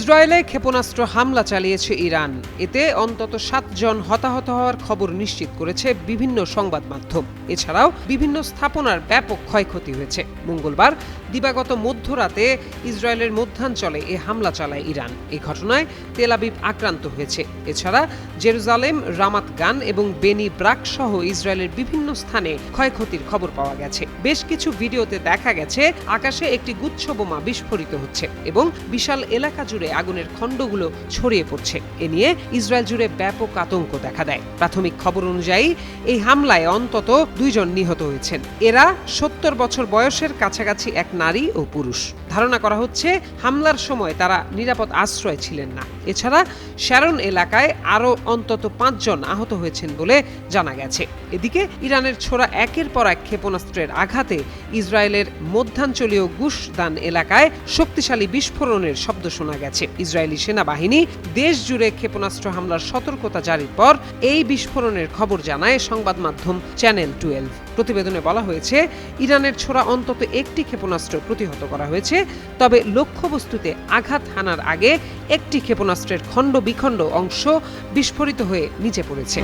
ইসরায়েলে ক্ষেপণাস্ত্র হামলা চালিয়েছে ইরান। এতে অন্তত 7 জন হতাহত হওয়ার খবর নিশ্চিত করেছে বিভিন্ন সংবাদ মাধ্যম। এছাড়াও বিভিন্ন স্থাপনার ব্যাপক ক্ষয়ক্ষতি হয়েছে। মঙ্গলবার দিবাগত মধ্যরাতে ইসরায়েলের মধ্যাঞ্চলে এ হামলা চালায় ইরান। এই ঘটনায় তেল আবিব আক্রান্ত হয়েছে। এছাড়া জেরুজালেম, রামাত গান এবং বেনি ব্রাক সহ ইসরায়েলের বিভিন্ন স্থানে ক্ষয়ক্ষতির খবর পাওয়া গেছে। বেশ কিছু ভিডিওতে দেখা গেছে আকাশে একটি গুচ্ছ বোমা বিস্ফোরিত হচ্ছে এবং বিশাল এলাকা জুড়ে আগুনের খণ্ডগুলো ছড়িয়ে পড়ছে। এ নিয়ে ইসরায়েল জুড়ে ব্যাপক আতঙ্ক দেখা দেয়। প্রাথমিক খবর অনুযায়ী এই হামলায় অন্তত 2 জন নিহত হয়েছেন। এরা 70 বছর বয়সের কাছাকাছি এক নারী ও পুরুষ। ধারণা করা হচ্ছে হামলার সময় তারা নিরাপদ আশ্রয় ছিলেন না। এছাড়া শ্যারন এলাকায় আরও অন্তত 5 জন আহত হয়েছেন বলে জানা গেছে। এদিকে ইরানের ছোড়া একের পর এক ক্ষেপণাস্ত্রের আঘাতে ইসরায়েলের মধ্যাঞ্চলীয় গুশ দান এলাকায় শক্তিশালী বিস্ফোরণের শব্দ শোনা গেছে। ইসরায়েলি সেনাবাহিনী দেশ জুড়ে ক্ষেপণাস্ত্র হামলার সতর্কতা জারির পর এই বিস্ফোরণের খবর জানায় সংবাদ মাধ্যম চ্যানেল 12। প্রতিবেদনে বলা হয়েছে ইরানের ছোড়া অন্তত একটি ক্ষেপণাস্ত্র প্রতিহত করা হয়েছে, তবে লক্ষ্যবস্তুতে আঘাত হানার আগে একটি ক্ষেপণাস্ত্রের খণ্ড বিখণ্ড অংশ বিস্ফোরিত হয়ে নিচে পড়েছে।